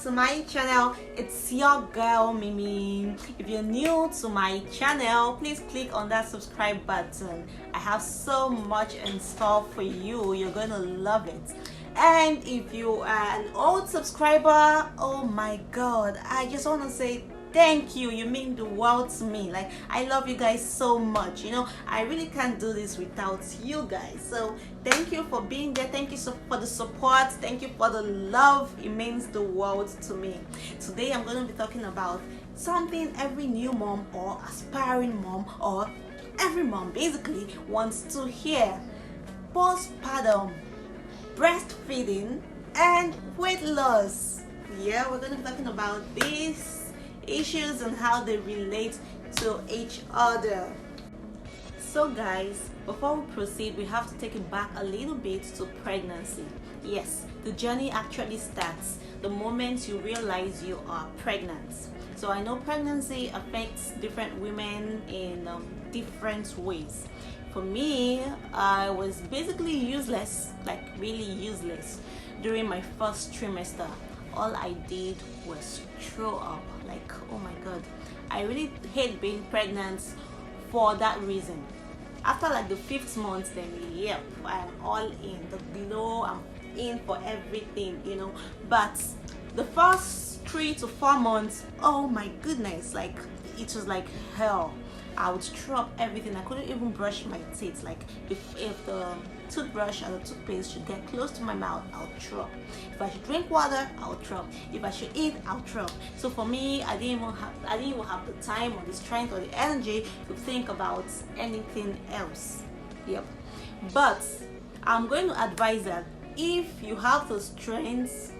to my channel. It's your girl Mimi. If you're new to my channel, please click on that subscribe button. I have so much in store for you. You're gonna love it. And if you are an old subscriber, oh my god, I just want to say thank you. You mean the world to me. Like, I love you guys so much. You know, I really can't do this without you guys. So thank you for being there. Thank you for the support. Thank you for the love. It means the world to me. Today I'm going to be talking about something every new mom or aspiring mom or every mom basically wants to hear: postpartum, breastfeeding, and weight loss. Yeah, we're going to be talking about these issues and how they relate to each other. So guys, before we proceed, we have to take it back a little bit to pregnancy. Yes, the journey actually starts the moment you realize you are pregnant. So I know pregnancy affects different women in different ways. For me, I was basically useless, like really useless, during my first trimester. All I did was throw up. Like, oh my god, I really hate being pregnant for that reason. After like the 5th month, then yep, I'm all in. The below, I'm in for everything, you know. But the first 3 to 4 months, oh my goodness, like it was like hell. I would throw up everything. I couldn't even brush my teeth. Like if the toothbrush or the toothpaste should get close to my mouth, I'll throw up. If I should drink water, I'll throw up. If I should eat, I'll throw up. So for me, I didn't even have the time or the strength or the energy to think about anything else. Yep. But I'm going to advise that if you have the strength,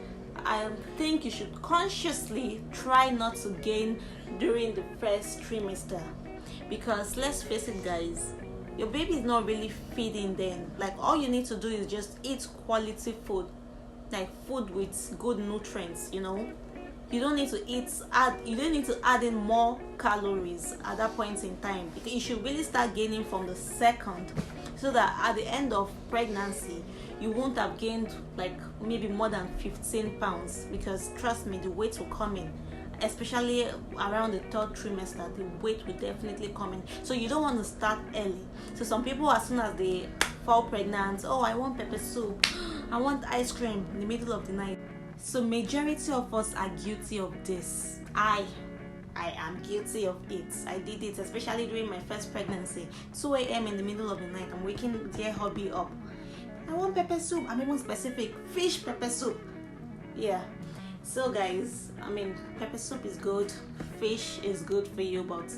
I think you should consciously try not to gain during the first trimester. Because let's face it guys, your baby is not really feeding then. Like, all you need to do is just eat quality food, like food with good nutrients, you know. You don't need to add in more calories at that point in time. You should really start gaining from the second, so that at the end of pregnancy you won't have gained like maybe more than 15 pounds, because trust me, the weight will come in. Especially around the 3rd trimester, the weight will definitely come in. So you don't want to start early. So some people, as soon as they fall pregnant, oh, I want pepper soup, I want ice cream in the middle of the night. So majority of us are guilty of this. I am guilty of it. I did it, especially during my first pregnancy. 2 a.m. in the middle of the night, I'm waking dear hubby up. I want pepper soup. I'm even specific, fish pepper soup. Yeah. So guys, I mean, pepper soup is good, fish is good for you, but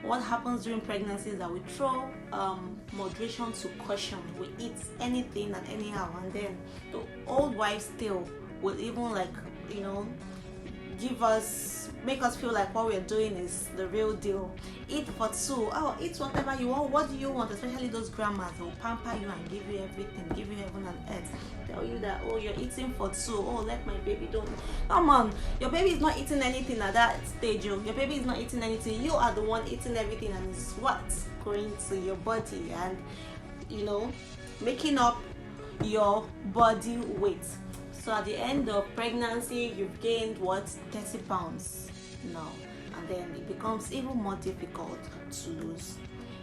what happens during pregnancy is that we throw moderation to caution. We eat anything and anyhow, and then the old wives still will even, like, you know, make us feel like what we're doing is the real deal. Eat for 2. Oh, eat whatever you want. What do you want? Especially those grandmas, they'll pamper you and give you everything, give you heaven and earth. Tell you that, oh, you're eating for 2. Oh, let my baby don't. Come on, your baby is not eating anything at that stage. Your baby is not eating anything. You are the one eating everything, and it's what's going to your body and, you know, making up your body weight. So at the end of pregnancy, you've gained what, 30 pounds now, and then it becomes even more difficult to lose.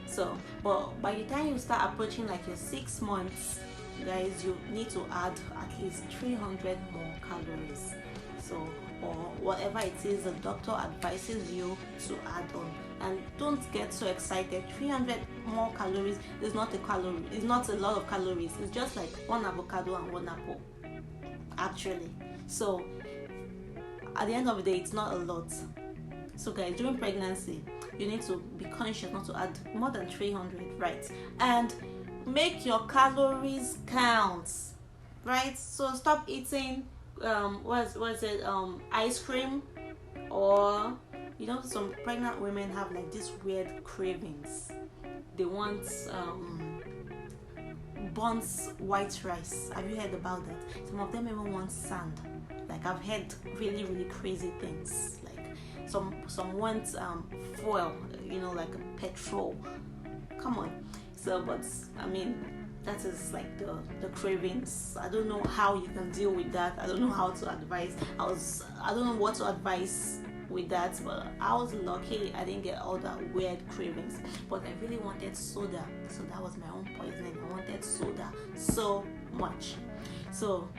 So, but by the time you start approaching like your 6 months, guys, you need to add at least 300 more calories. So, or whatever it is the doctor advises you to add on. And don't get so excited. 300 more calories is not a calorie. It's not a lot of calories. It's just like 1 avocado and 1 apple, actually. So at the end of the day, it's not a lot. So guys, during pregnancy, you need to be conscious not to add more than 300, right? And make your calories count, right? So stop eating ice cream, or, you know, some pregnant women have like these weird cravings. They want burnt white rice. Have you heard about that? Some of them even want sand. Like, I've heard really crazy things. Like some want fuel, you know, like petrol. Come on. So, but I mean, that is like the cravings. I don't know how you can deal with that. I don't know how to advise. I don't know what to advise with that, but I was lucky I didn't get all that weird cravings. But I really wanted soda, so that was my own poisoning. I wanted soda so much. So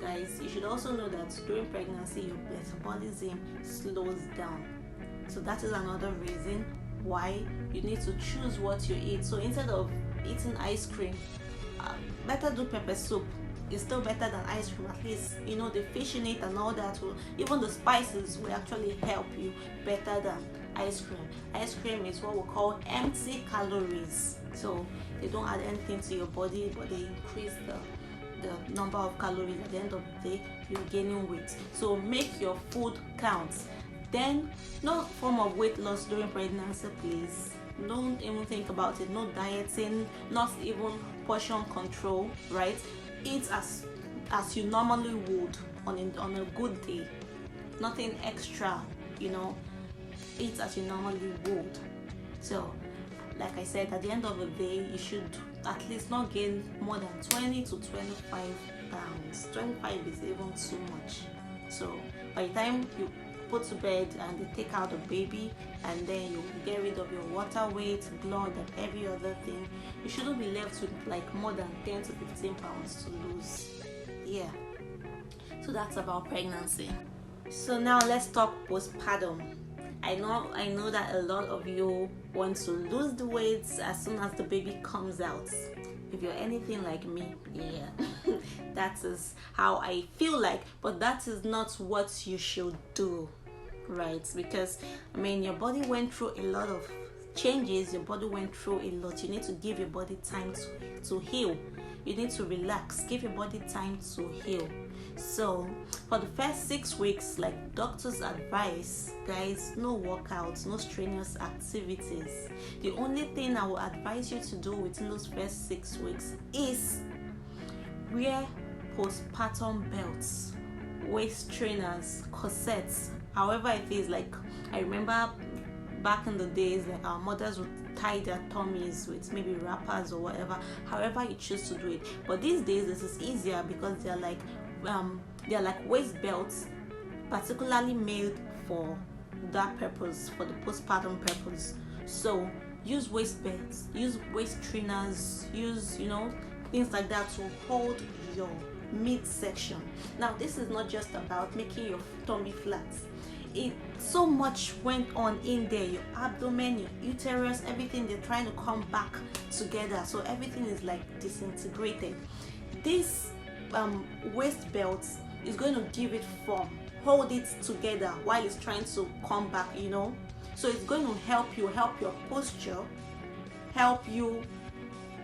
guys, you should also know that during pregnancy your metabolism slows down, so that is another reason why you need to choose what you eat. So instead of eating ice cream, better do pepper soup. It's still better than ice cream. At least you know the fish in it and all that will, even the spices will actually help you better than ice cream. Ice cream is what we call empty calories, so they don't add anything to your body, but they increase the number of calories. At the end of the day, you're gaining weight. So make your food count. Then no form of weight loss during pregnancy, please. Don't even think about it. No dieting, not even portion control, right? Eat as you normally would on a good day. Nothing extra, you know. Eat as you normally would. So like I said, at the end of the day, you should at least not gain more than 20 to 25 pounds. 25 is even too much. So by the time you put to bed and they take out the baby, and then you get rid of your water weight, blood, and every other thing, you shouldn't be left with like more than 10 to 15 pounds to lose. Yeah, so that's about pregnancy. So now let's talk postpartum. I know that a lot of you want to lose the weight as soon as the baby comes out. If you're anything like me, yeah, that is how I feel like, but that is not what you should do, right? Because I mean, your body went through a lot of changes, your body went through a lot. You need to give your body time to heal. You need to relax, give your body time to heal. So for the first 6 weeks, like doctors advise, guys, no workouts, no strenuous activities. The only thing I will advise you to do within those first 6 weeks is wear postpartum belts, waist trainers, corsets, however it is. Like I remember back in the days, like our mothers would tie their tummies with maybe wrappers or whatever, however you choose to do it. But these days this is easier because they're like waist belts particularly made for that purpose, for the postpartum purpose. So use waist belts, use waist trainers, use, you know, things like that to hold your midsection. Now this is not just about making your tummy flat. So much went on in there. Your abdomen, your uterus, everything, they're trying to come back together, so everything is like disintegrated. This waist belt is going to give it form, hold it together while it's trying to come back, you know. So it's going to help your posture, help you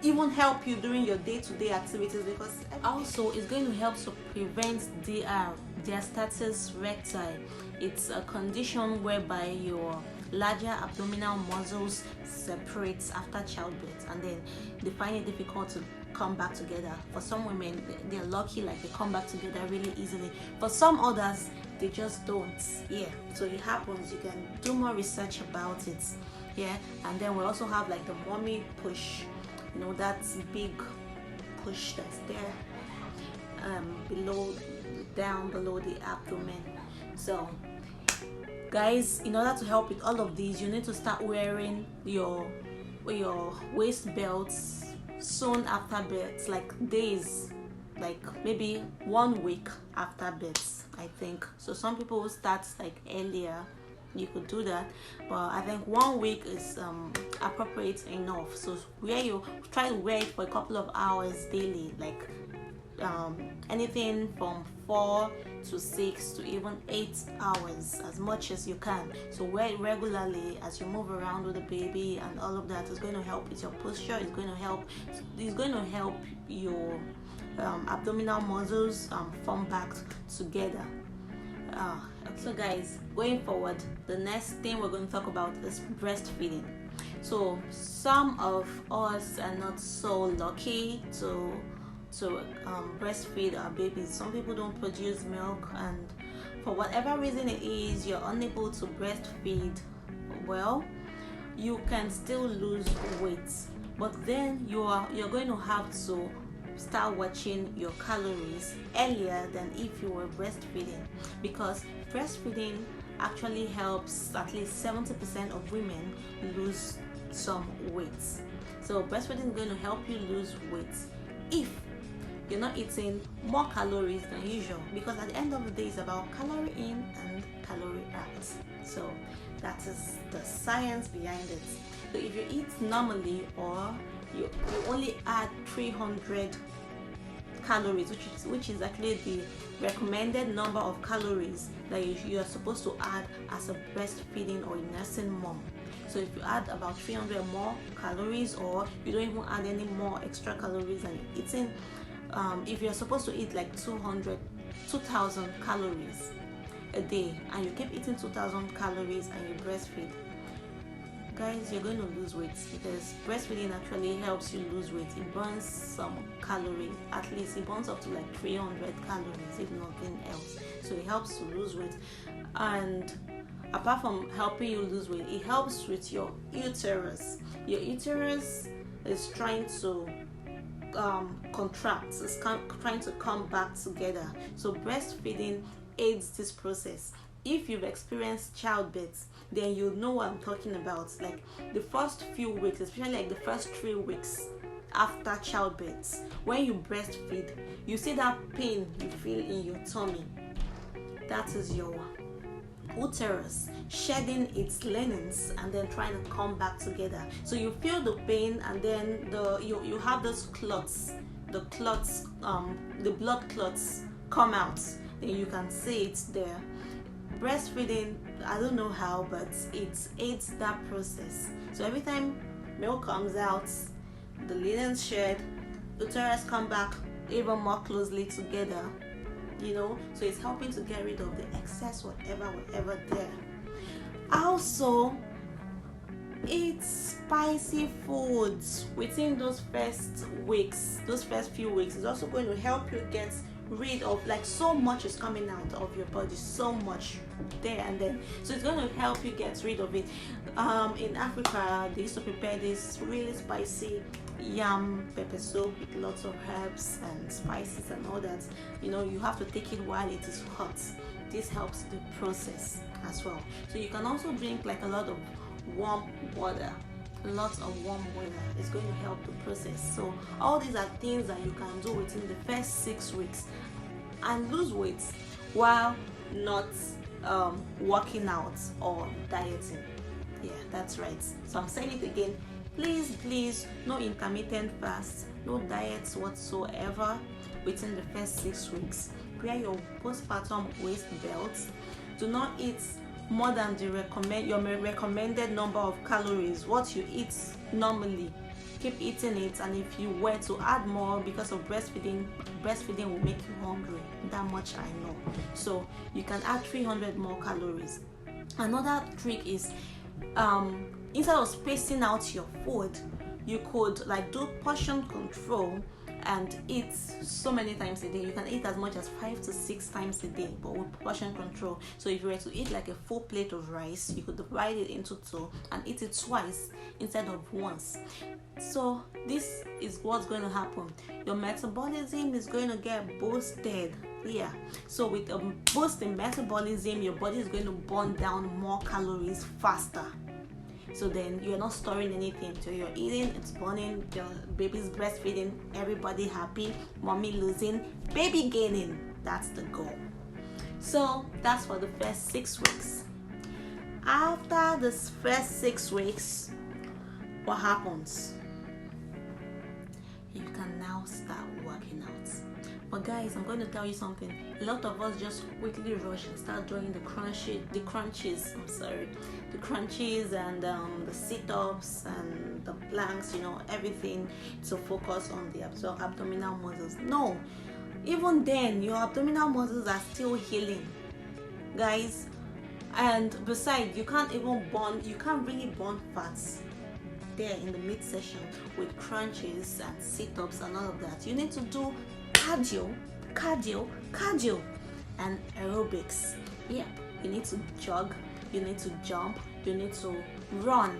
during your day-to-day activities, because also it's going to help to prevent diastasis recti. It's a condition whereby your larger abdominal muscles separate after childbirth, and then they find it difficult to come back together. For some women, they're lucky, like they come back together really easily. For some others, they just don't. Yeah, so it happens. You can do more research about it. Yeah, and then we also have like the mommy push. You know, that's big push that's there down below the abdomen. So guys, in order to help with all of these, you need to start wearing your waist belts soon after birth, like days, like maybe 1 week after birth, I think. So some people will start like earlier. You could do that, but I think 1 week is appropriate enough. So try to wear it for a couple of hours daily, like anything from 4 to 6 to even 8 hours, as much as you can. So wear it regularly as you move around with the baby, and all of that is going to help with your posture. It's going to help your abdominal muscles form back together. So guys, going forward, the next thing we're going to talk about is breastfeeding. So some of us are not so lucky to breastfeed our babies. Some people don't produce milk, and for whatever reason it is, you're unable to breastfeed. Well, you can still lose weight. but then you're going to have to start watching your calories earlier than if you were breastfeeding, because breastfeeding actually helps at least 70% of women lose some weight. So breastfeeding is going to help you lose weight if you're not eating more calories than usual, because at the end of the day it's about calorie in and calorie out. So that is the science behind it. So if you eat normally, or you only add 300 calories, which is actually the recommended number of calories that you are supposed to add as a breastfeeding or nursing mom. So if you add about 300 more calories, or you don't even add any more extra calories and you're eating, if you're supposed to eat like 2000 calories a day, and you keep eating 2000 calories and you breastfeed, guys, you're going to lose weight, because breastfeeding actually helps you lose weight. It burns some calories, at least it burns up to like 300 calories if nothing else. So it helps to lose weight, and apart from helping you lose weight, it helps with your uterus. Your uterus is trying to contract, it's trying to come back together. So breastfeeding aids this process. If you've experienced childbirth, then you know what I'm talking about. Like the first few weeks, especially like the first 3 weeks after childbirth, when you breastfeed, you see that pain you feel in your tummy. That is your uterus shedding its linens and then trying to come back together. So you feel the pain, and then you have those clots, the blood clots come out. Then you can see it there. Breastfeeding, I don't know how, but it aids that process. So every time milk comes out, the linens shed, uterus come back even more closely together, so it's helping to get rid of the excess whatever there. Also, eat spicy foods within those first few weeks. It's also going to help you get rid of, like, so much is coming out of your body, so much there and then, so it's going to help you get rid of it. In Africa, they used to prepare this really spicy yam pepper soup with lots of herbs and spices and all that. You have to take it while it is hot. This helps the process as well. So you can also drink like a lot of warm water. Lots of warm water is going to help the process. So all these are things that you can do within the first 6 weeks and lose weight while not working out or dieting. Yeah, that's right. So I'm saying it again. Please, no intermittent fast, no diets whatsoever within the first 6 weeks. Wear your postpartum waist belt. Do not eat more than your recommended number of calories. What you eat normally, keep eating it, and if you were to add more because of breastfeeding will make you hungry. That much I know. So you can add 300 more calories. Another trick is, instead of spacing out your food, you could like do portion control and eat so many times a day. You can eat as much as 5 to 6 times a day, but with portion control. So if you were to eat like a full plate of rice, you could divide it into 2 and eat it twice instead of once. So this is what's going to happen. Your metabolism is going to get boosted. Yeah, so with a boost in metabolism, your body is going to burn down more calories faster. So then you're not storing anything. So you're eating, it's burning, your baby's breastfeeding, everybody happy, mommy losing, baby gaining. That's the goal. So that's for the first 6 weeks. After this first 6 weeks, what happens? You can now start working out. But guys, I'm going to tell you something. A lot of us just quickly rush and start doing the crunches and the sit-ups and the planks, everything to focus on the abdominal muscles. No, even then your abdominal muscles are still healing, guys. And besides, you can't really burn fats there in the midsection with crunches and sit-ups and all of that. You need to do cardio and aerobics. Yeah, you need to jog, you need to jump, you need to run,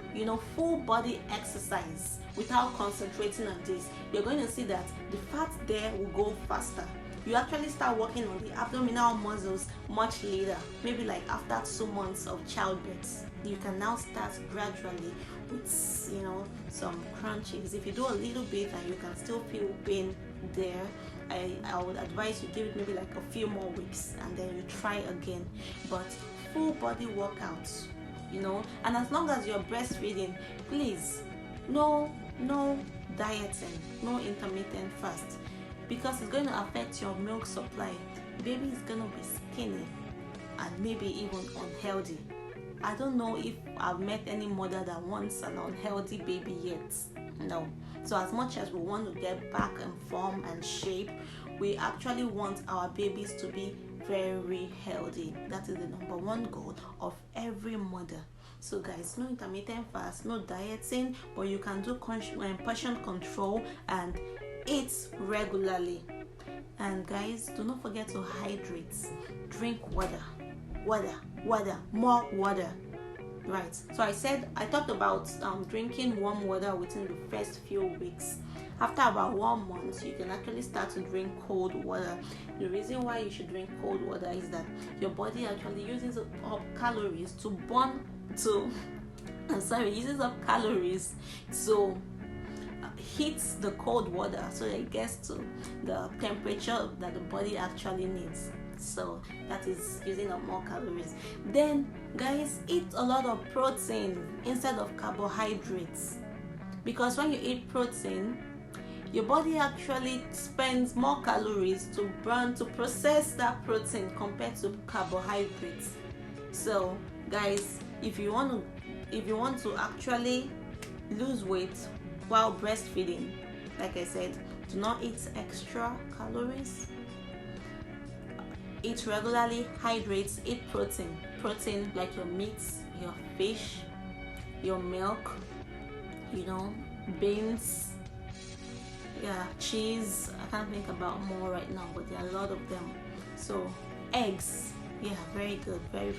full body exercise without concentrating on this, you're going to see that the fat there will go faster. You actually start working on the abdominal muscles much later, maybe like after 2 months of childbirth. You can now start gradually with, you know, some crunches. If you do a little bit and you can still feel pain there, I would advise you give it maybe like a few more weeks and then you try again. But full body workouts, you know, and as long as you're breastfeeding, please, no dieting, no intermittent fast, because it's going to affect your milk supply. Baby is going to be skinny and maybe even unhealthy. I don't know if I've met any mother that wants an unhealthy baby yet. No. So as much as we want to get back in form and shape, we actually want our babies to be very healthy. That is the number one goal of every mother. So guys, no intermittent fast, no dieting, but you can do portion control and eat regularly. And guys, do not forget to hydrate. Drink water, more water. Right, so I talked about drinking warm water within the first few weeks. After about 1 month, you can actually start to drink cold water. The reason why you should drink cold water is that your body actually uses up calories to heat the cold water so that it gets to the temperature that the body actually needs. So that is using up more calories. Then guys, eat a lot of protein instead of carbohydrates, because when you eat protein, your body actually spends more calories to process that protein compared to carbohydrates. So guys, if you want to actually lose weight while breastfeeding, like I said, do not eat extra calories. Eat regularly, hydrate, eat protein like your meats, your fish, your milk, you know, beans, cheese. I can't think about more right now, but there are a lot of them. So eggs, very good, very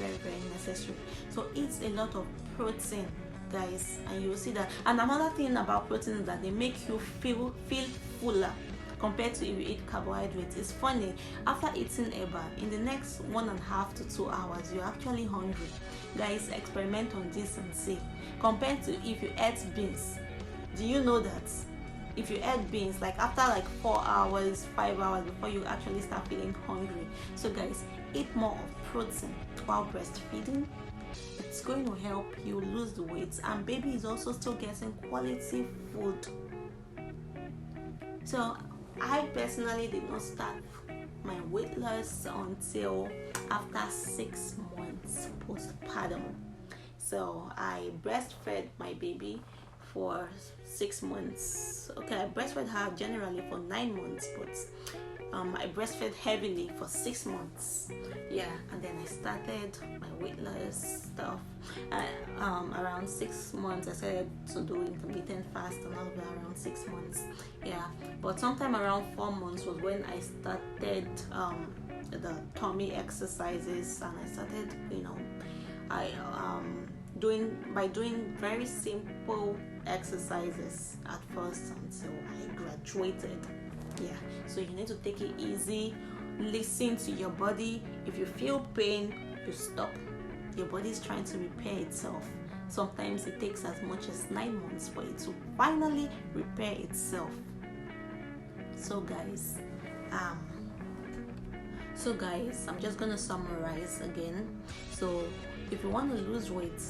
necessary. So eat a lot of protein, guys, and you will see that. And another thing about protein is that they make you feel fuller compared to if you eat carbohydrates. It's funny, after eating eba, in the next 1.5 to 2 hours, you're actually hungry. Guys, experiment on this and see. Compared to if you ate beans, do you know that if you ate beans, like after like 4 hours, 5 hours before you actually start feeling hungry? So guys, eat more of protein while breastfeeding. It's going to help you lose the weight, and baby is also still getting quality food. So I personally did not start my weight loss until after 6 months postpartum. So I breastfed my baby for 6 months. Okay, I breastfed her generally for 9 months, but I breastfed heavily for 6 months. And then I started my weight loss stuff. Around 6 months, I started to do intermittent fast and all of that around 6 months. But sometime around 4 months was when I started the tummy exercises, and I started, doing very simple exercises at first until I graduated. So you need to take it easy, listen to your body. If you feel pain, you stop. Your body is trying to repair itself. Sometimes it takes as much as 9 months for it to finally repair itself. So guys, I'm just gonna summarize again. So if you want to lose weight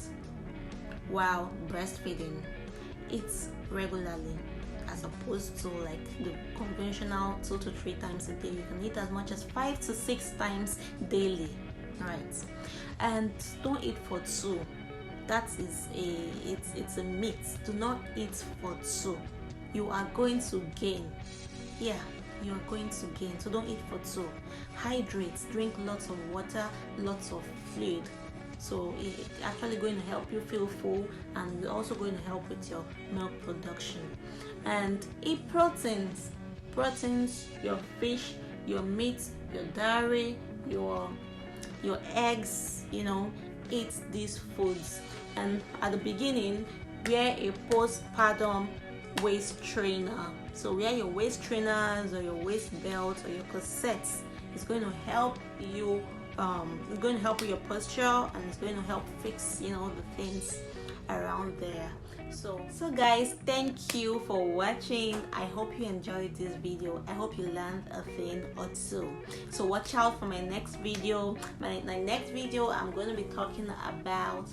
while breastfeeding, eat regularly, as opposed to like the conventional 2 to 3 times a day. You can eat as much as 5 to 6 times daily, right? And don't eat for 2. That is it's a myth. Do not eat for 2. You are going to gain. You are going to gain. So don't eat for 2. Hydrate, drink lots of water, lots of fluid. So it's actually going to help you feel full, and it's also going to help with your milk production. And eat proteins, your fish, your meat, your dairy, your eggs, eat these foods. And at the beginning, wear a postpartum waist trainer. So wear your waist trainers or your waist belt or your corsets. It's going to help you. It's going to help with your posture, and it's going to help fix, you know, the things around there. So guys, thank you for watching. I hope you enjoyed this video. I hope you learned a thing or two. So watch out for my next video. My next video, I'm going to be talking about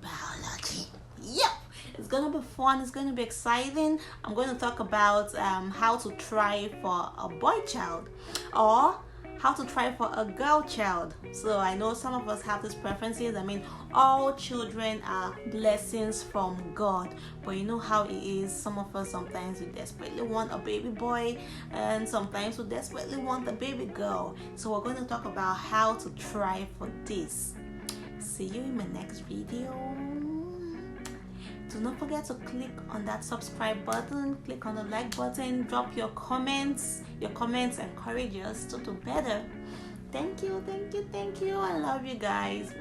biology. Yep, it's gonna be fun. It's gonna be exciting. I'm going to talk about how to try for a boy child, or how to try for a girl child. So I know some of us have these preferences. I mean, all children are blessings from God, but you know how it is. Some of us, sometimes we desperately want a baby boy, and sometimes we desperately want a baby girl. So we're going to talk about how to try for this. See you in my next video. Do not forget to click on that subscribe button, click on the like button, drop your comments. Your comments encourage us to do better. Thank you. I love you guys.